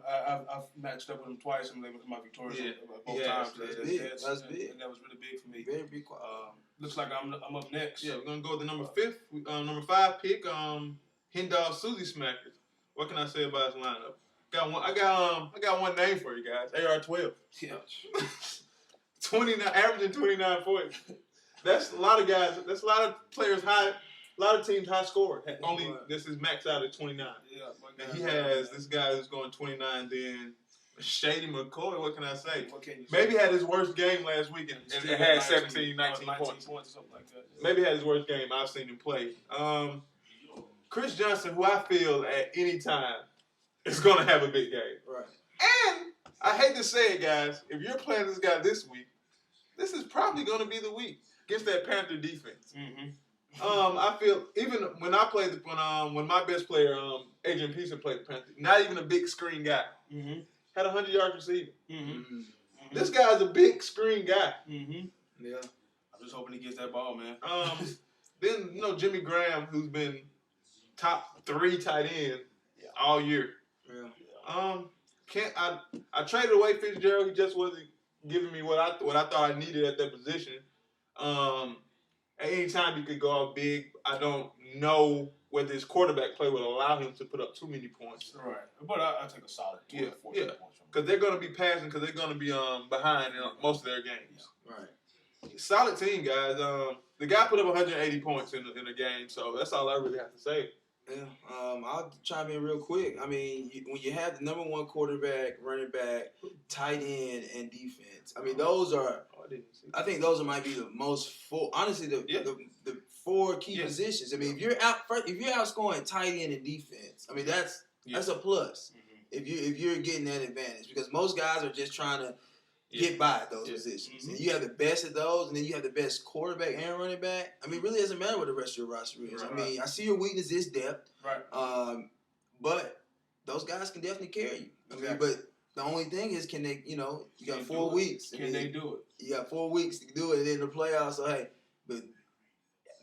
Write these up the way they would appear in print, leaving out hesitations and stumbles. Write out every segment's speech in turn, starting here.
I've matched up with him twice and with my victorious both times. That's big. And that was really big for me. Very big. Looks like I'm up next. Yeah, we're gonna go with the number 5 pick. Hendall Susie Smackers. What can I say about his lineup? I got one name for you guys. AR-12. Yeah. 29, averaging 29 points. That's a lot of guys. That's a lot of players high. A lot of teams high score. Only this is maxed out at 29. Yeah. And he has this guy who's going 29. Then Shady McCoy. What can I say? Say? Maybe had his worst game last week and had 17, 19 points. Something like that. Maybe had his worst game I've seen him play. Chris Johnson, who I feel at any time is going to have a big game. Right. And I hate to say it, guys, if you're playing this guy this week, this is probably going to be the week against that Panther defense. Mm-hmm. I feel even when I played when my best player Adrian Peterson played the Panther, not even a big screen guy, had 100 yards receiving. Mm-hmm. This guy's a big screen guy. Mm-hmm. Yeah, I'm just hoping he gets that ball, man. Then Jimmy Graham, who's been top 3 tight end all year. Yeah. I traded away Fitzgerald. He just wasn't giving me what I thought I needed at that position. At any time he could go out big. I don't know whether his quarterback play would allow him to put up too many points. Right, but I take a solid 14 points from him. Because they're going to be passing. Because they're going to be behind in most of their games. Right. Solid team, guys. The guy put up 180 points in the game, so that's all I really have to say. Yeah, I'll chime in real quick. I mean, when you have the number 1 quarterback, running back, tight end, and defense, I mean, those are. I think those might be the most full. Honestly, the 4 key positions. I mean, if you're outscoring tight end and defense, I mean that's a plus. Mm-hmm. If you're getting that advantage, because most guys are just trying to get by at those positions, and you have the best of those, and then you have the best quarterback and running back. I mean, it really doesn't matter what the rest of your roster is. Right. I mean, I see your weakness is depth, right? But those guys can definitely carry you. I mean, but the only thing is, can they? You got 4 weeks. Can they do it? You got 4 weeks to do it in the playoffs. So hey, but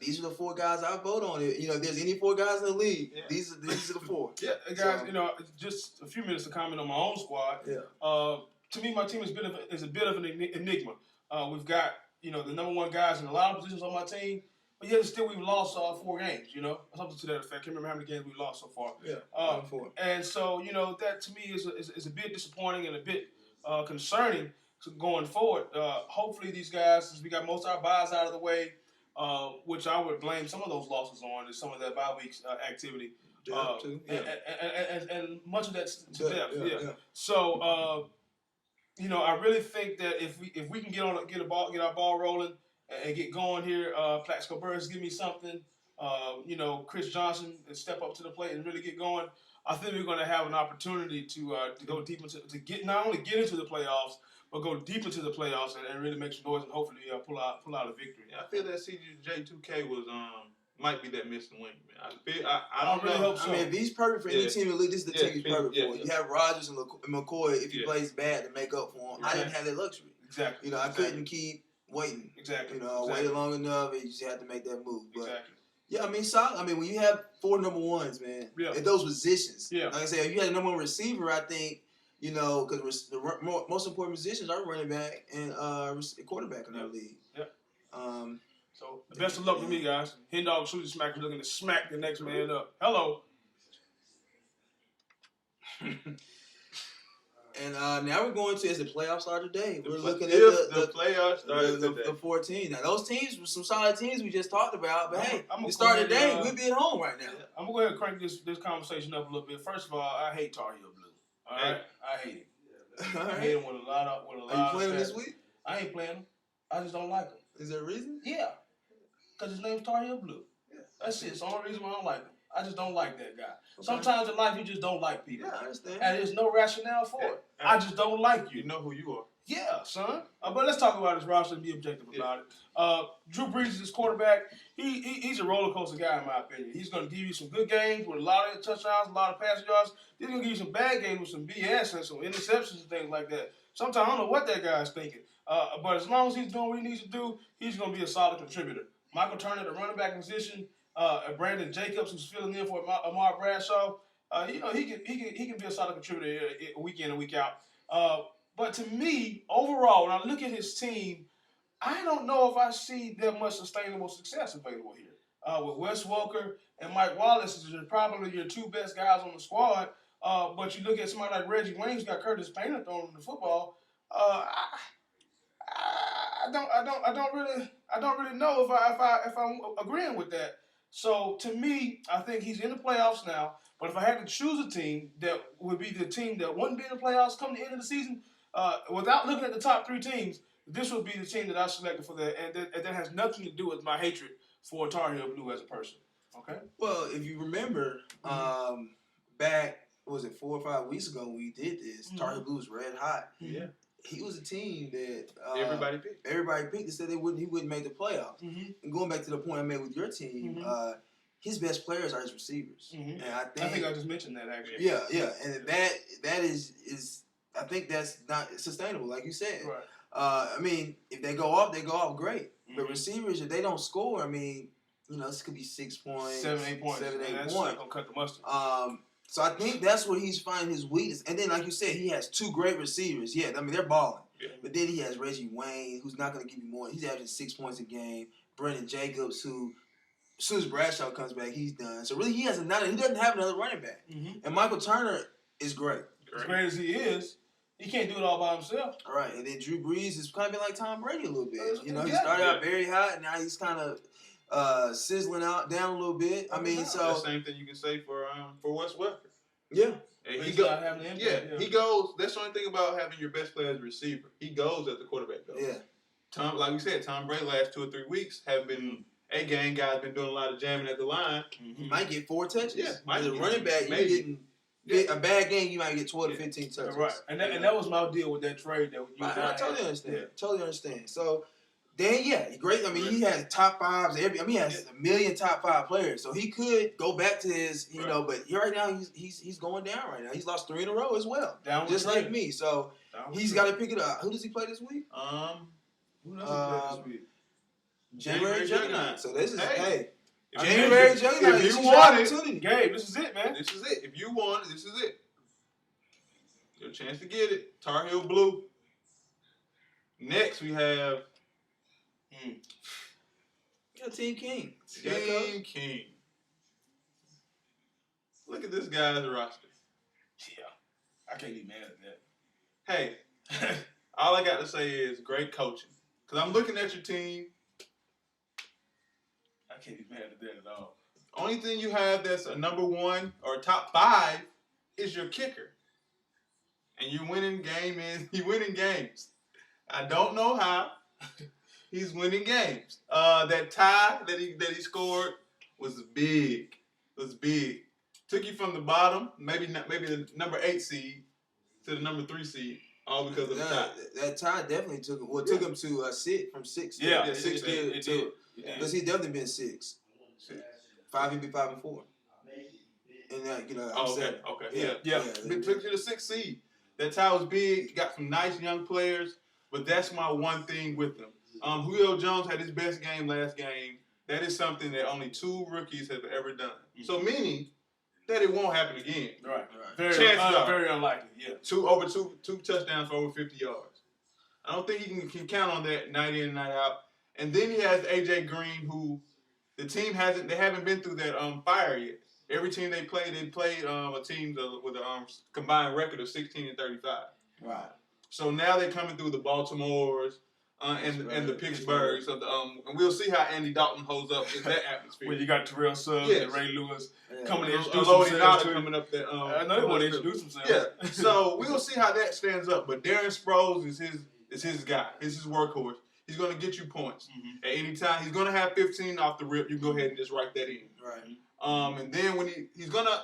these are the 4 guys I vote on. If there's any 4 guys in the league, these are the 4. Yeah, guys. So, just a few minutes to comment on my own squad. Yeah. To me, my team is a bit of an enigma. We've got the number 1 guys in a lot of positions on my team, but yet still we've lost 4 games. Something to that effect. I can't remember how many games we've lost so far. Yeah. 4. And so that to me is a bit disappointing and a bit concerning going forward. Hopefully these guys, since we got most of our buys out of the way, which I would blame some of those losses on, is some of that bye week activity. Too. And much of that's to depth. Yeah. So. I really think that if we can get our ball rolling and get going here, Plaxico Burris give me something. Chris Johnson and step up to the plate and really get going. I think we're going to have an opportunity to go deep into not only get into the playoffs, but go deep into the playoffs and really make some noise and hopefully pull out a victory. Yeah, I feel that CJ2K was might be that missing link, man. I don't really hope so. I mean, if he's perfect for any team in the league, this is the team he's perfect for. You have Rodgers and McCoy, if he plays bad, to make up for him. I didn't have that luxury. Exactly. I couldn't keep waiting. Exactly. Waited long enough, and you just had to make that move. But, exactly. Yeah, I mean, solid. I mean, when you have 4 number 1s, man, at those positions, like I said, if you had a number 1 receiver, I think, because the most important positions are running back and quarterback in our league. Yep. So, best of luck to me, guys. Hen Dog Shooting Smack looking to smack the next man up. Hello. And now we're going to, as the playoffs start today, we're looking at the playoffs start today. The 14. Now, those teams were some solid teams we just talked about, but it started today. We'll be at home right now. I'm going to go ahead and crank this conversation up a little bit. First of all, I hate Tar Heel Blue. All right? I hate it. I hate him with a lot of Are you playing him this week? I ain't playing him. I just don't like him. Is there a reason? Yeah. Because his name's Tar Heel Blue. Yeah. That's it. It's the only reason why I don't like him. I just don't like that guy. Okay. Sometimes in life you just don't like people. Yeah, I understand. And there's no rationale for it. I just don't like you. You know who you are. Yeah, son. But let's talk about his roster and be objective about it. Drew Brees is his quarterback. He's a roller coaster guy in my opinion. He's going to give you some good games with a lot of touchdowns, a lot of passing yards. He's going to give you some bad games with some BS and some interceptions and things like that. Sometimes I don't know what that guy's thinking. But as long as he's doing what he needs to do, he's going to be a solid contributor. Michael Turner, the running back position, Brandon Jacobs, who's filling in for Amar Bradshaw. He can be a solid contributor week in and week out. But to me, overall, when I look at his team, I don't know if I see that much sustainable success available here. With Wes Welker and Mike Wallace, are probably your two best guys on the squad. But you look at somebody like Reggie Wayne, who's got Curtis Painter throwing him the football. I don't really know if I'm agreeing with that. So to me, I think he's in the playoffs now. But if I had to choose a team that would be the team that wouldn't be in the playoffs come the end of the season, without looking at the top three teams, this would be the team that I selected for that, and that has nothing to do with my hatred for Tar Heel Blue as a person. Okay. Well, if you remember, back was it 4 or 5 weeks ago when we did this, Tar Heel Blue was red hot. Yeah. He was a team that everybody picked. Everybody picked and said he wouldn't make the playoffs. And going back to the point I made with your team, his best players are his receivers. And I think I just mentioned that actually. Yeah, and that is I think that's not sustainable, like you said. Right. I mean, if they go off, great. But receivers, if they don't score, I mean, this could be 6 points, 7, 8 points. That's not gonna cut the mustard. So I think that's where he's finding his weakness. And then, like you said, he has two great receivers. Yeah, I mean, they're balling. Yeah. But then he has Reggie Wayne, who's not going to give you more. He's averaging 6 points a game. Brendan Jacobs, who, as soon as Bradshaw comes back, he's done. So really, he doesn't have another running back. And Michael Turner is great. As great as he is, he can't do it all by himself. All right, and then Drew Brees is kind of like Tom Brady a little bit. He started out very hot, and now he's kind of sizzling out down a little bit. I mean, so the same thing you can say for Wes Welker. Yeah. And he goes. That's the only thing about having your best player as a receiver. He goes as the quarterback goes. Yeah. Like we said, Tom Brady last 2 or 3 weeks have been a game guy's been doing a lot of jamming at the line. He might get 4 touches. Yeah. As a running back, you're getting a bad game. You might get 12 to 15 touches. Right. And that was my deal with that trade that you. I totally understand. Yeah. Totally understand. So. Then great. I mean, he has top fives. He has a million top 5 players, so he could go back to his, But right now he's going down right now. He's lost 3 in a row as well, just like me. So he's got to pick it up. Who does he play this week? Who does he play this week? January Juggernaut. So this is January Juggernaut. If you want it, Gabe, this is it, man. This is it. If you want it, this is it. Your chance to get it. Tar Heel Blue. Next we have. Team King. Team King. Look at this guy's roster. Yeah. I can't be mad at that. Hey, all I got to say is great coaching. Because I'm looking at your team. I can't be mad at that at all. Only thing you have that's a number 1 or top 5 is your kicker. And you're winning games. I don't know how. He's winning games. That tie that he scored was big. Took you from the bottom, maybe the number 8 seed, to the number 3 seed, all because of the tie. That tie definitely took him. Well, it took him to from 6. Yeah, 6 to because he definitely been 6. 5 he'd be 5 and 4. And that okay, yeah. It took you to 6 seed. That tie was big. Got some nice young players, but that's my one thing with them. Julio Jones had his best game last game. That is something that only 2 rookies have ever done. So meaning that it won't happen again. Right. Very unlikely. Yeah. Two touchdowns for over 50 yards. I don't think he can count on that night in and night out. And then he has AJ Green, who the team haven't been through that fire yet. Every team they played a team with a combined record of 16-35. Right. So now they're coming through the Baltimores. And the Pittsburghs, and we'll see how Andy Dalton holds up in that atmosphere. When you got Terrell Suggs and Ray Lewis coming to introduce themselves. Coming up there. I know they want to introduce themselves. Yeah. So we'll see how that stands up. But Darren Sproles is his guy. He's his workhorse. He's going to get you points at any time. He's going to have 15 off the rip. You can go ahead and just write that in. Right. And then when he's going to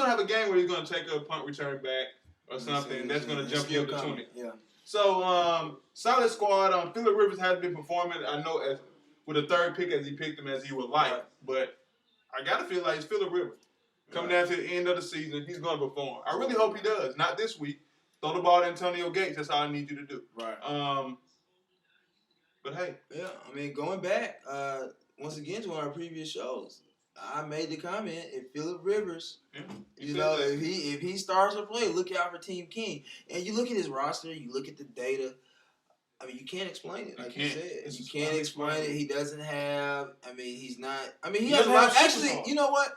have a game where he's going to take a punt return back or something, and that's going to jump you up to 20. Yeah. So, solid squad. Phillip Rivers has been performing, I know, with a 3rd pick as he picked him as he would like. But I got to feel like it's Phillip Rivers. Coming down to the end of the season, he's going to perform. I really hope he does. Not this week. Throw the ball to Antonio Gates. That's all I need you to do. Right. But, hey. Yeah, I mean, going back, once again to one of our previous shows, I made the comment, if Phillip Rivers, You know, if he starts to play, look out for Team King. And you look at his roster, you look at the data. I mean, you can't explain it, like you said. You can't explain it. He doesn't have. I mean, he's not. I mean, he has a lot. Actually, you know what?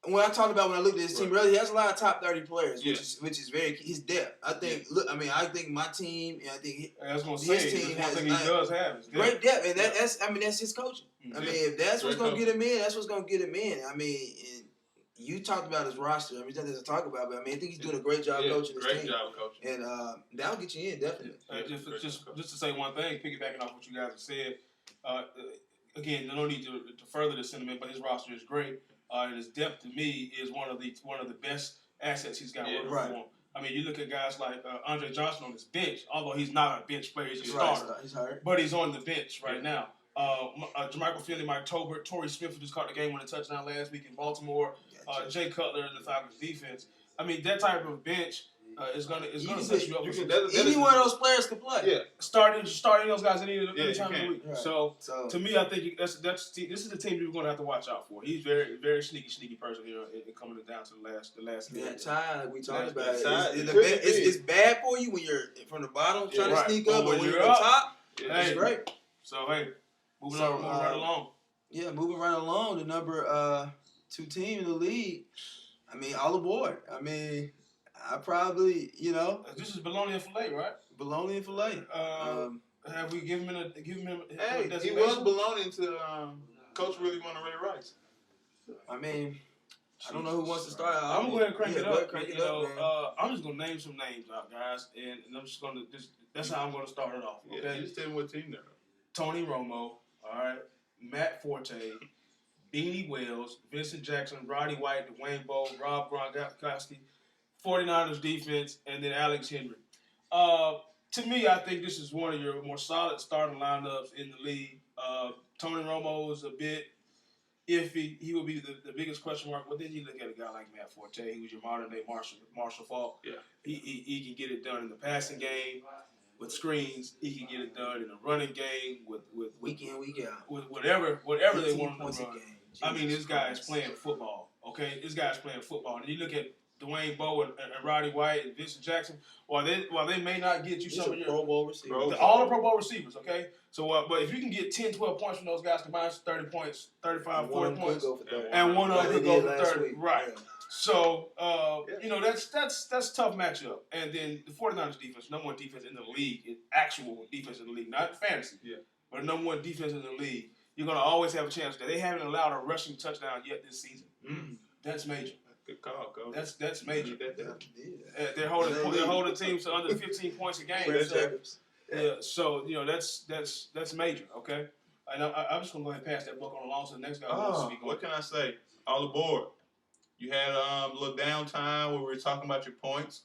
When I talked about when I looked at his team earlier, he has a lot of top 30 players, which is very key. His depth. I think. Look, I mean, I think my team. I think his team has he does have great depth, and that's. I mean, that's his coaching. I mean, if that's what's gonna get him in, that's what's gonna get him in. I mean, you talked about his roster. I mean, there's nothing to talk about, but I mean, I think he's doing a great job coaching his team. Great job coaching, and that'll get you in definitely. Just to say one thing, piggybacking off what you guys have said. Again, no need to further the sentiment, but his roster is great. And his depth to me is one of the best assets he's got working for him. I mean, you look at guys like Andre Johnson on his bench, although he's not a bench player, he's a starter. He's hurt. But he's on the bench right now. Jermichael Finley, Mike Tolbert, Torrey Smith, who just caught the game-winning touchdown last week in Baltimore. Jay Cutler in the Falcons defense. I mean, that type of bench is gonna set you up. Any one of those players can play. Yeah, starting those guys any time of the week. Right. So to me, I think this is the team you're going to have to watch out for. He's very, very sneaky person here coming down to the last. Yeah, time we talked about it's bad for you when you're from the bottom trying to sneak up, but when you're up top, it's great. So moving right along. Yeah, moving right along. The number 2 team in the league. I mean, all aboard. I mean, I probably, this is bologna and filet, right? Bologna and filet. Have we given him a Hey, he was bologna until Coach really wanted Ray Rice. I mean, I don't know who wants to start. I'm going to crank it up. I'm just going to name some names out, guys, and I'm just going to that's how I'm going to start it off. Okay, yeah, just tell me what team they're on. Tony Romo, all right, Matt Forte, Beanie Wells, Vincent Jackson, Roddy White, Dwayne Bowe, Rob Gronkowski, 49ers defense, and then Alex Henry. To me, I think this is one of your more solid starting lineups in the league. Tony Romo is a bit iffy. He will be the biggest question mark. But then you look at a guy like Matt Forte, who's your modern-day Marshall Faulk. Yeah. He can get it done in the passing game with screens. He can get it done in the running game with week in, week out. With whatever they want him to run. I mean, this guy is playing football, okay? This guy's playing football. And you look at Dwayne Bowe and Roddy White and Vincent Jackson, while they may not get you some of your Pro Bowl receivers. All the Pro Bowl receivers, okay? So, but if you can get 10, 12 points from those guys combined, 30 points, 35, 40 points, and one of them could go for 30. Right. Yeah. So, that's tough matchup. And then the 49ers defense, number 1 defense in the league, actual defense in the league, not fantasy, but number 1 defense in the league. You're going to always have a chance that they haven't allowed a rushing touchdown yet this season. That's major. Good call, Coach. That's major. They're holding teams to under 15 points a game. So that's major. Okay, and I'm just gonna go ahead and pass that book on along to the next guy. What can I say? All aboard. You had a little downtime where we were talking about your points.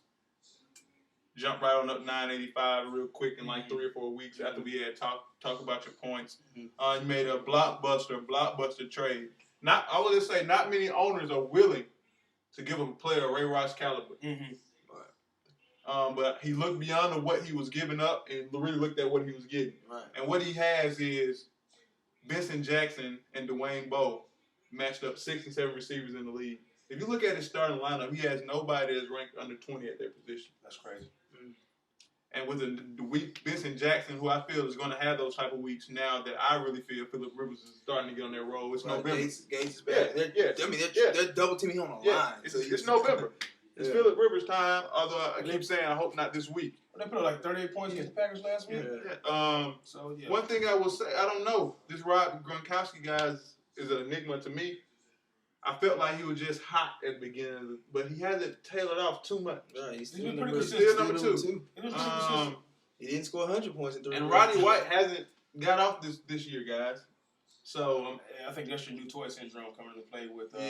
Jump right on up 985 real quick in like 3 or 4 weeks after we had talk about your points. You made a blockbuster trade. I would just say not many owners are willing to give a player a Ray Rice caliber. But he looked beyond what he was giving up and really looked at what he was getting. Right. And what he has is Vincent Jackson and Dwayne Bowe matched up 6 and 7 receivers in the league. If you look at his starting lineup, he has nobody that's ranked under 20 at their position. That's crazy. And with the weak Vincent Jackson, who I feel is going to have those type of weeks now that I really feel Phillip Rivers is starting to get on their roll. It's November. Gates is back. They're double teaming on the line. It's November. It's Phillip Rivers' time, although I keep saying I hope not this week. They put up like 38 points against the Packers last week. One thing I will say, I don't know. This Rob Gronkowski guy is an enigma to me. I felt like he was just hot at the beginning, but he hasn't tailored off too much. He's still number number 2. He didn't score 100 points in 3 And Roddy White hasn't got off this year, guys. So I think that's your new toy syndrome coming into play with with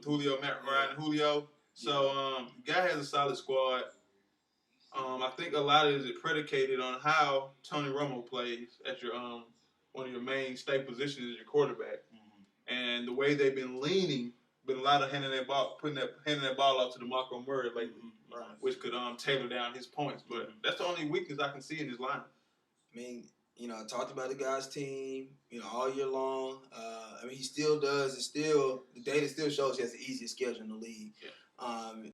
Julio, Ryan and Julio. So guy has a solid squad. I think a lot of it is predicated on how Tony Romo plays at your one of your main state positions as your quarterback. And the way they've been leaning, been a lot of handing that ball off to DeMarco Murray lately, which could tailor down his points. But that's the only weakness I can see in his lineup. I mean, You know, I talked about the guy's team, you know, all year long. I mean, he still does. The data still shows he has the easiest schedule in the league. Yeah.